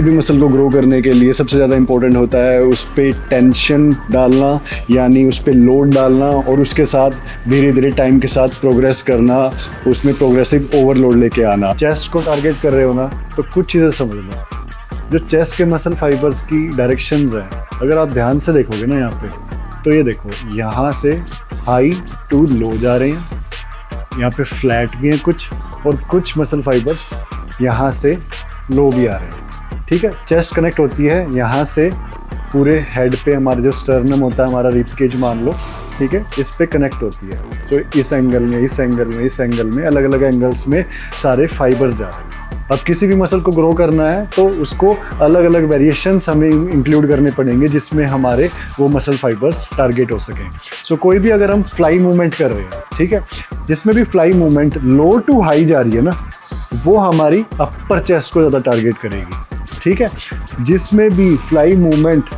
भी मसल को ग्रो करने के लिए सबसे ज़्यादा इंपॉर्टेंट होता है उस पर टेंशन डालना, यानी उस पर लोड डालना, और उसके साथ धीरे धीरे टाइम के साथ प्रोग्रेस करना, उसमें प्रोग्रेसिव ओवरलोड लेके आना। चेस्ट को टारगेट कर रहे हो ना, तो कुछ चीज़ें समझ लो। जो चेस्ट के मसल फाइबर्स की डायरेक्शंस हैं, अगर आप ध्यान से देखोगे ना यहाँ पे, तो ये देखो यहाँ से हाई टू लो जा रहे हैं, यहाँ पे फ्लैट भी हैं कुछ, और कुछ मसल फाइबर्स यहाँ से लो भी आ रहे हैं। ठीक है, चेस्ट कनेक्ट होती है यहाँ से पूरे हेड पे, हमारा जो स्टर्नम होता है, हमारा रिब केज मान लो, ठीक है, इस पे कनेक्ट होती है। तो इस एंगल में, इस एंगल में, इस एंगल में, अलग अलग एंगल्स में सारे फाइबर्स जा रहे हैं। अब किसी भी मसल को ग्रो करना है तो उसको अलग अलग वेरिएशंस हमें इंक्लूड करने पड़ेंगे, जिसमें हमारे वो मसल फाइबर्स टारगेट हो सकें। सो कोई भी अगर हम फ्लाई मूवमेंट कर रहे हैं, ठीक है, जिसमें भी fly movement low to high जा रही है ना, वो हमारी अपर चेस्ट को ज़्यादा टारगेट करेगी। ठीक है, जिसमें भी फ्लाई मूवमेंट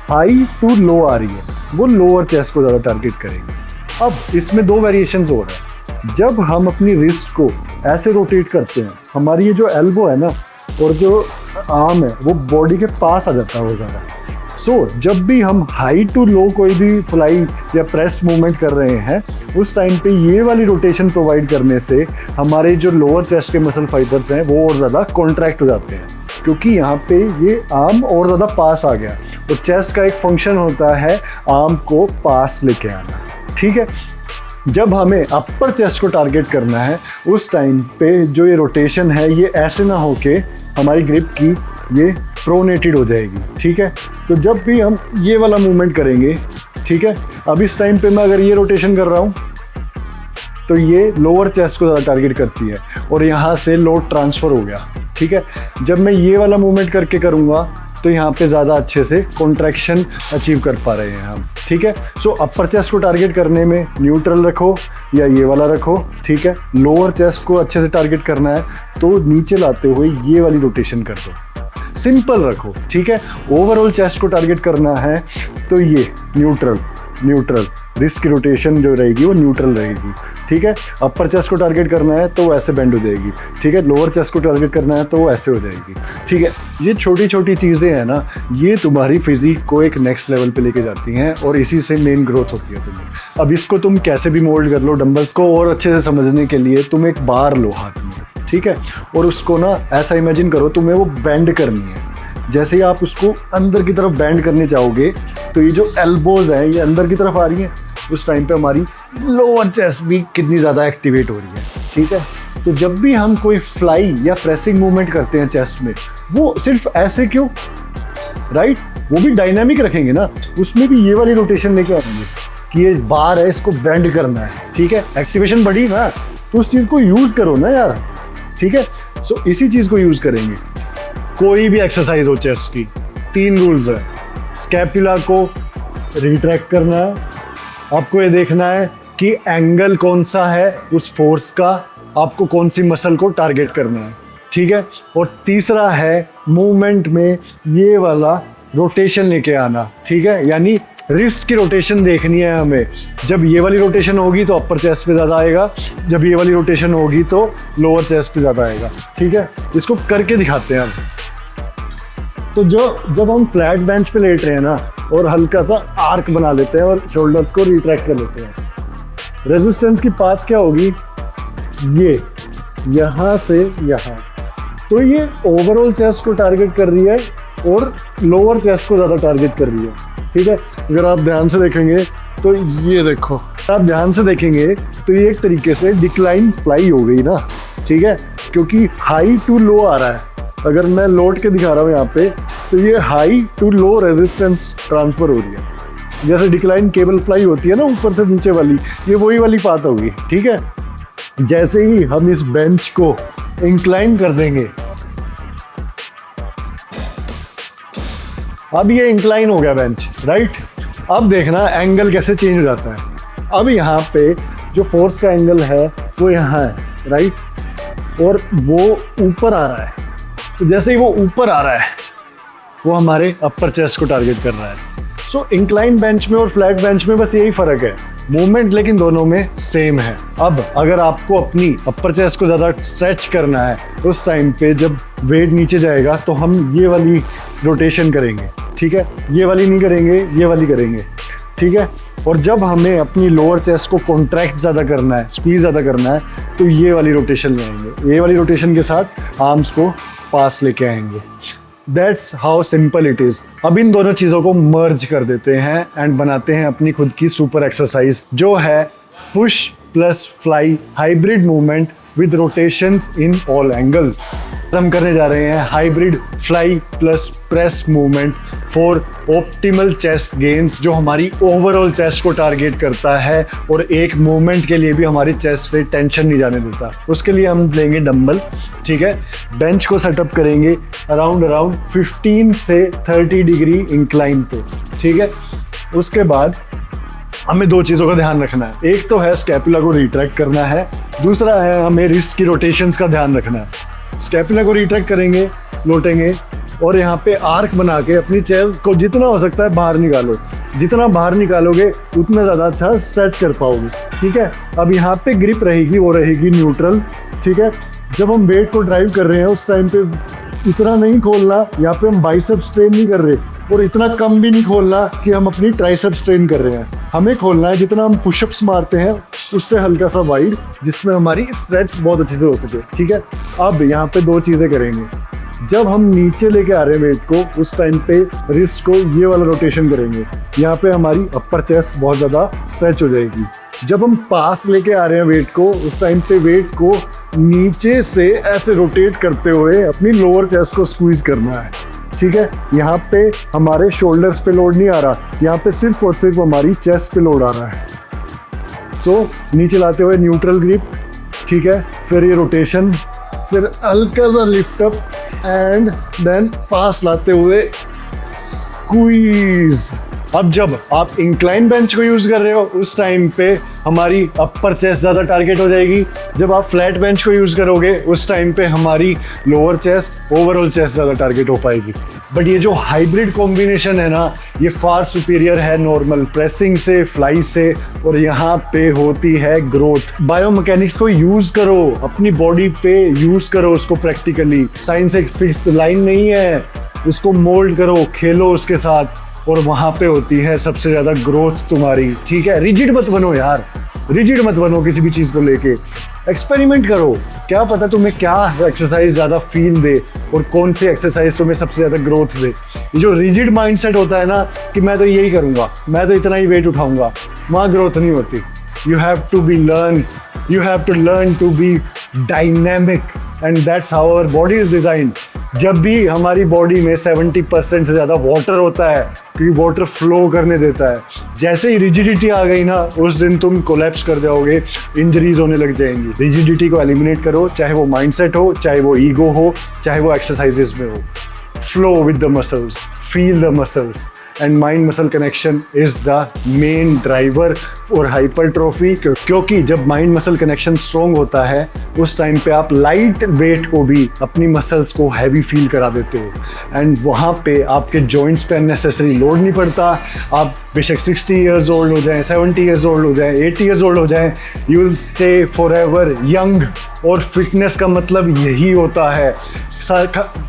हाई टू लो आ रही है, वो लोअर चेस्ट को ज़्यादा टारगेट करेगी। अब इसमें दो वेरिएशंस हो रहे हैं। जब हम अपनी रिस्ट को ऐसे रोटेट करते हैं, हमारी ये जो एल्बो है ना और जो आर्म है, वो बॉडी के पास आ जाता है वो ज़्यादा। सो जब भी हम हाई टू लो कोई भी फ्लाई या प्रेस मूवमेंट कर रहे हैं, उस टाइम पे ये वाली रोटेशन प्रोवाइड करने से हमारे जो लोअर चेस्ट के मसल फाइबर्स हैं वो और ज़्यादा कॉन्ट्रैक्ट हो जाते हैं, क्योंकि यहाँ पे ये आर्म और ज़्यादा पास आ गया। और चेस्ट का एक फंक्शन होता है आर्म को पास लेके आना। ठीक है, जब हमें अपर चेस्ट को टारगेट करना है, उस टाइम पे जो ये रोटेशन है, ये ऐसे ना होके हमारी ग्रिप की ये प्रोनेटेड हो जाएगी। ठीक है, तो जब भी हम ये वाला मूवमेंट करेंगे, ठीक है, अब इस टाइम पे मैं अगर ये रोटेशन कर रहा हूँ तो ये लोअर चेस्ट को ज़्यादा टारगेट करती है और यहाँ से लोड ट्रांसफ़र हो गया। ठीक है, जब मैं ये वाला मूवमेंट करके करूँगा तो यहाँ पे ज़्यादा अच्छे से कॉन्ट्रैक्शन अचीव कर पा रहे हैं हम। ठीक है, सो अपर चेस्ट को टारगेट करने में न्यूट्रल रखो या ये वाला रखो। ठीक है, लोअर चेस्ट को अच्छे से टारगेट करना है तो नीचे लाते हुए ये वाली रोटेशन कर दो, सिंपल रखो। ठीक है, ओवरऑल चेस्ट को टारगेट करना है तो ये न्यूट्रल रिस्ट की रोटेशन जो रहेगी वो न्यूट्रल रहेगी। ठीक है, अपर चेस्ट को टारगेट करना है तो ऐसे बेंड हो जाएगी। ठीक है, लोअर चेस्ट को टारगेट करना है तो ऐसे हो जाएगी। ठीक है, ये छोटी छोटी चीज़ें हैं ना, ये तुम्हारी फिजिक को एक नेक्स्ट लेवल पे लेके जाती हैं और इसी से मेन ग्रोथ होती है तुम्हें। अब इसको तुम कैसे भी मोल्ड कर लो, डंबल्स को और अच्छे से समझने के लिए तुम एक बार लो हाथ में, ठीक है, और उसको ना ऐसा इमेजिन करो तुम्हें वो बेंड करनी है। जैसे ही आप उसको अंदर की तरफ बेंड करने चाहोगे तो ये जो एल्बोज हैं ये अंदर की तरफ आ रही हैं, उस टाइम पे हमारी लोअर चेस्ट भी कितनी ज़्यादा एक्टिवेट हो रही है। ठीक है, तो जब भी हम कोई फ्लाई या प्रेसिंग मूवमेंट करते हैं चेस्ट में, वो सिर्फ ऐसे क्यों, राइट, वो भी डायनामिक रखेंगे ना, उसमें भी ये वाली रोटेशन लेके आएंगे कि ये बार है, इसको बेंड करना है। ठीक है, एक्टिवेशन बढ़ी ना, तो उस चीज़ को यूज़ करो ना यार। ठीक है, सो इसी चीज़ को यूज़ करेंगे। कोई भी एक्सरसाइज हो चेस्ट की, 3 रूल्स है। स्कैपुला को रिट्रैक्ट करना है, आपको ये देखना है कि एंगल कौन सा है उस फोर्स का, आपको कौन सी मसल को टारगेट करना है। ठीक है, और तीसरा है मूवमेंट में ये वाला रोटेशन लेके आना। ठीक है, यानी रिस्ट की रोटेशन देखनी है हमें। जब ये वाली रोटेशन होगी तो अपर चेस्ट पे ज़्यादा आएगा, जब ये वाली रोटेशन होगी तो लोअर चेस्ट पे ज़्यादा आएगा। ठीक है, इसको करके दिखाते हैं हम। तो जब हम फ्लैट बेंच पे लेट रहे हैं ना और हल्का सा आर्क बना लेते हैं और शोल्डर्स को रिट्रैक्ट कर लेते हैं, रेजिस्टेंस की पाथ क्या होगी, ये यहाँ से यहाँ, तो ये ओवरऑल चेस्ट को टारगेट कर रही है और लोअर चेस्ट को ज़्यादा टारगेट कर रही है। ठीक है, अगर आप ध्यान से देखेंगे तो ये देखो, आप ध्यान से देखेंगे तो ये एक तरीके से डिक्लाइन फ्लाई हो गई ना। ठीक है, क्योंकि हाई टू लो आ रहा है। अगर मैं लोड के दिखा रहा हूँ यहाँ पे, तो ये high to low resistance transfer हो रही है। जैसे डिक्लाइन केबल फ्लाई होती है ना ऊपर से नीचे वाली, ये वही वाली पाथ होगी। ठीक है, जैसे ही हम इस बेंच को इंक्लाइन कर देंगे, अब ये इंक्लाइन हो गया बेंच, राइट। अब देखना एंगल कैसे चेंज हो जाता है। अब यहाँ पे जो फोर्स का एंगल है वो यहाँ है, राइट, और वो ऊपर आ रहा है। तो जैसे ही वो ऊपर आ रहा है, वो हमारे अपर चेस्ट को टारगेट कर रहा है। सो इंक्लाइन बेंच में और फ्लैट बेंच में बस यही फर्क है, मूवमेंट लेकिन दोनों में सेम है। अब अगर आपको अपनी अपर चेस्ट को ज़्यादा स्ट्रेच करना है उस टाइम पे जब वेट नीचे जाएगा तो हम ये वाली रोटेशन करेंगे, ठीक है, ये वाली नहीं करेंगे, ये वाली करेंगे, ठीक है। और जब हमें अपनी लोअर चेस्ट को कॉन्ट्रैक्ट ज़्यादा करना है, स्क्वीज ज़्यादा करना है, तो ये वाली रोटेशन में आएंगे, ये वाली रोटेशन के साथ आर्म्स को पास लेके आएंगे। That's how simple it is. अब इन दोनों चीज़ों को मर्ज कर देते हैं एंड बनाते हैं अपनी खुद की सुपर एक्सरसाइज, जो है push plus fly hybrid movement with rotations in all angle. हम करने जा रहे हैं hybrid fly plus press movement for optimal chest gains, जो हमारी ओवरऑल चेस्ट को टारगेट करता है और एक मूवमेंट के लिए भी हमारी चेस्ट से टेंशन नहीं जाने देता। उसके लिए हम लेंगे डंबल, ठीक है, बेंच को सेटअप करेंगे अराउंड 15 से 30 डिग्री इंक्लाइन पे, ठीक है। उसके बाद हमें दो चीज़ों का ध्यान रखना है, एक तो है स्कैपुला को रिट्रैक्ट करना है, दूसरा है हमें रिस्ट की रोटेशंस का ध्यान रखना है। स्कैपुला को रिट्रैक्ट करेंगे, लोटेंगे और यहाँ पे आर्क बना के अपनी चेस्ट को जितना हो सकता है बाहर निकालो, जितना बाहर निकालोगे उतना ज़्यादा अच्छा स्ट्रेच कर पाओगे, ठीक है। अब यहाँ पे ग्रिप रहेगी, वो रहेगी न्यूट्रल, ठीक है। जब हम वेट को ड्राइव कर रहे हैं उस टाइम पे इतना नहीं खोलना, यहाँ पे हम बाइसेप स्ट्रेन नहीं कर रहे और इतना कम भी नहीं खोलना कि हम अपनी ट्राइसेप स्ट्रेन कर रहे हैं। हमें खोलना है जितना हम पुशअप्स मारते हैं उससे हल्का सा वाइड, जिसमें हमारी स्ट्रेच बहुत अच्छे से हो सके, ठीक है। अब यहाँ पे दो चीज़ें करेंगे, जब हम नीचे लेके आ रहे हैं वेट को उस टाइम पे रिस्ट को ये वाला रोटेशन करेंगे, यहाँ पे हमारी अपर चेस्ट बहुत ज़्यादा स्ट्रेच हो जाएगी। जब हम पास लेके आ रहे हैं वेट को उस टाइम पे वेट को नीचे से ऐसे रोटेट करते हुए अपनी लोअर चेस्ट को स्क्वीज करना है, ठीक है। यहाँ पे हमारे शोल्डर्स पे लोड नहीं आ रहा, यहाँ पे सिर्फ और सिर्फ हमारी चेस्ट पे लोड आ रहा है। सो नीचे लाते हुए न्यूट्रल ग्रिप, ठीक है, फिर ये रोटेशन, फिर हल्का सा lift up and then pass लाते हुए स्क्वीज। अब जब आप इंक्लाइन बेंच को यूज़ कर रहे हो उस टाइम पे हमारी अपर चेस्ट ज़्यादा टारगेट हो जाएगी, जब आप फ्लैट बेंच को यूज़ करोगे उस टाइम पे हमारी लोअर चेस्ट, ओवरऑल चेस्ट ज़्यादा टारगेट हो पाएगी। बट ये जो हाइब्रिड कॉम्बिनेशन है ना, ये फार सुपीरियर है नॉर्मल प्रेसिंग से, फ्लाई से, और यहाँ पे होती है ग्रोथ। बायोमैकेनिक्स को यूज़ करो, अपनी बॉडी पे यूज़ करो उसको प्रैक्टिकली। साइंस एक फिक्स लाइन नहीं है, उसको मोल्ड करो, खेलो उसके साथ, और वहाँ पे होती है सबसे ज़्यादा ग्रोथ तुम्हारी, ठीक है। रिजिड मत बनो यार, रिजिड मत बनो किसी भी चीज़ को लेके, एक्सपेरिमेंट करो, क्या पता तुम्हें क्या एक्सरसाइज ज़्यादा फील दे और कौन सी एक्सरसाइज तुम्हें सबसे ज़्यादा ग्रोथ दे। ये जो रिजिड माइंडसेट होता है ना कि मैं तो यही करूँगा, मैं तो इतना ही वेट उठाऊँगा, वहाँ ग्रोथ नहीं होती। You have to learn to be dynamic and that's how our body is designed. जब भी हमारी बॉडी में 70% से ज़्यादा वाटर होता है, क्योंकि वाटर फ्लो करने देता है, जैसे ही रिजिडिटी आ गई ना उस दिन तुम कोलैप्स कर जाओगे, इंजरीज होने लग जाएंगी। रिजिडिटी को एलिमिनेट करो, चाहे वो माइंडसेट हो, चाहे वो ईगो हो, चाहे वो एक्सरसाइजेस में हो। Flow with the muscles, feel the muscles, and mind muscle connection is the main driver for hypertrophy. क्योंकि जब माइंड मसल कनेक्शन स्ट्रॉन्ग होता है उस टाइम पे आप लाइट वेट को भी अपनी मसल्स को हैवी फील करा देते हो एंड वहाँ पे आपके जॉइंट्स पे अननेसेसरी लोड नहीं पड़ता। आप बेशक 60 ईयर्स ओल्ड हो जाएं, 70 ईयर्स ओल्ड हो जाएं, 80 ईयर्स ओल्ड हो जाएं, you will stay forever young. और फिटनेस का मतलब यही होता है,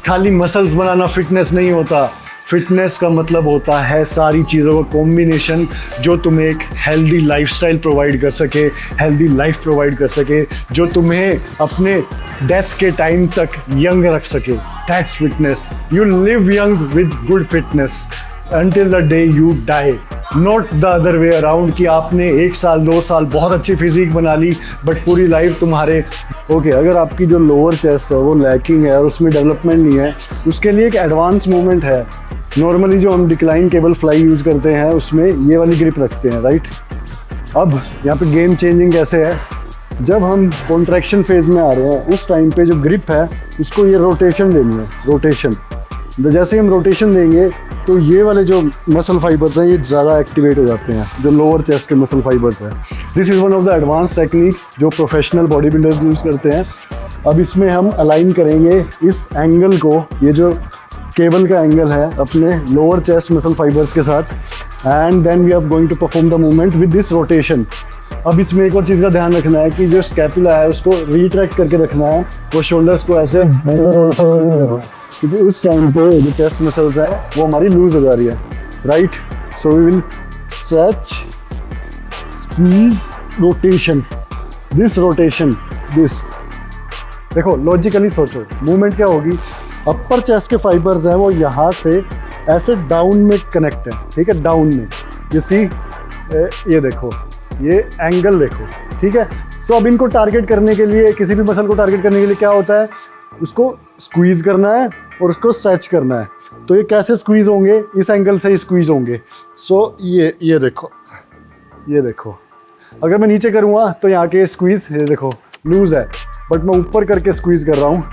खाली मसल्स बनाना फिटनेस नहीं होता। फिटनेस का मतलब होता है सारी चीज़ों का कॉम्बिनेशन जो तुम्हें एक हेल्दी लाइफस्टाइल प्रोवाइड कर सके, हेल्दी लाइफ प्रोवाइड कर सके, जो तुम्हें अपने डेथ के टाइम तक यंग रख सके। That's fitness. You live young with good fitness until the day you die, not the other way around कि आपने 1 साल 2 साल बहुत अच्छी फिजिक बना ली बट पूरी लाइफ तुम्हारे अगर आपकी जो लोअर चेस्ट है वो लैकिंग है और उसमें डेवलपमेंट नहीं है, उसके लिए एक एडवांस मूवमेंट है। नॉर्मली जो हम डिक्लाइन केबल फ्लाई यूज़ करते हैं उसमें ये वाली ग्रिप रखते हैं, राइट। अब यहाँ पे गेम चेंजिंग कैसे है, जब हम कॉन्ट्रैक्शन फेज में आ रहे हैं उस टाइम पे जो ग्रिप है उसको ये रोटेशन देनी है, रोटेशन। जैसे हम रोटेशन देंगे तो ये वाले जो मसल फाइबर्स हैं ये ज़्यादा एक्टिवेट हो जाते हैं, जो लोअर चेस्ट के मसल फाइबर्स हैं। This is one of the advance techniques जो प्रोफेशनल बॉडी बिल्डर्स यूज़ करते हैं। अब इसमें हम अलाइन करेंगे इस एंगल को, ये जो केबल का एंगल है, अपने लोअर चेस्ट मसल फाइबर्स के साथ, and then we are going to perform the movement with this rotation. अब इसमें एक और चीज़ का ध्यान रखना है कि जो स्कैपुला है उसको रिट्रैक्ट करके रखना है, वो शोल्डर्स को ऐसे, क्योंकि उस टाइम पे जो चेस्ट मसल्स है वो हमारी लूज हो जा रही है, right. So we will stretch, squeeze, rotation, this, देखो लॉजिकली सोचो, मूवमेंट क्या होगी, अपर चेस्ट के फाइबर्स हैं वो यहाँ से ऐसे डाउन में कनेक्ट है, ठीक है, डाउन में, यू सी, ये देखो, ये एंगल देखो, ठीक है। सो अब इनको टारगेट करने के लिए, किसी भी मसल को टारगेट करने के लिए क्या होता है, उसको स्क्वीज करना है और उसको स्ट्रेच करना है। तो ये कैसे स्क्वीज होंगे, इस एंगल से ही स्क्वीज होंगे। सो ये देखो, ये देखो, अगर मैं नीचे करूँगा तो यहाँ के स्क्वीज, ये देखो लूज है, बट मैं ऊपर करके स्क्वीज कर रहा हूँ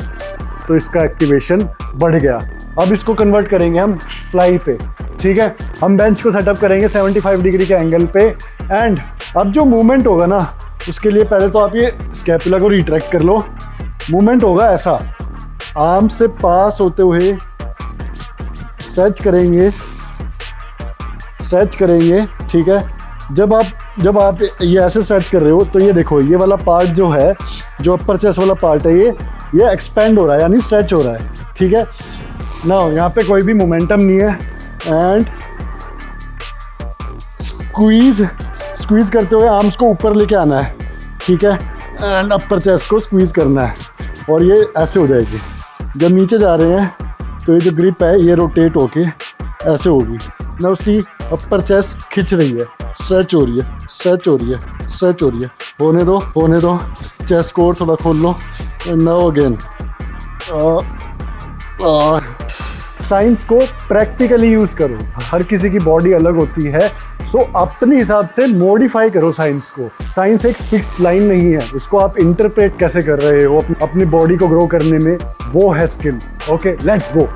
तो इसका एक्टिवेशन बढ़ गया। अब इसको कन्वर्ट करेंगे हम फ्लाई पे, ठीक है। हम बेंच को सेटअप करेंगे 75 डिग्री के एंगल पे, एंड अब जो मूवमेंट होगा ना, उसके लिए पहले तो आप ये स्कैपुला को रिट्रैक्ट कर लो। मूवमेंट होगा ऐसा, आर्म से पास होते हुए स्ट्रेच करेंगे, ठीक है। जब आप ये ऐसे स्ट्रेच कर रहे हो तो ये देखो, ये वाला पार्ट जो है, जो अपर चेस्ट वाला पार्ट है, ये एक्सपेंड हो रहा है, यानी स्ट्रेच हो रहा है, ठीक है ना। यहाँ पे कोई भी मोमेंटम नहीं है, एंड स्क्वीज करते हुए आर्म्स को ऊपर लेके आना है, ठीक है, एंड अपर चेस्ट को स्क्वीज करना है, और ये ऐसे हो जाएगी। जब नीचे जा रहे हैं तो ये जो ग्रिप है ये रोटेट होके ऐसे होगी। नाउ सी, अपर चेस्ट खिंच रही है, स्ट्रेच हो रही है, होने दो, चेस्ट को और थोड़ा खोल लो, नाउ अगेन। साइंस को प्रैक्टिकली यूज़ करो, हर किसी की बॉडी अलग होती है, सो अपने हिसाब से मॉडिफाई करो साइंस को। साइंस एक फिक्स लाइन नहीं है, उसको आप इंटरप्रेट कैसे कर रहे हो अपनी बॉडी को ग्रो करने में, वो है स्किल। Okay, let's go.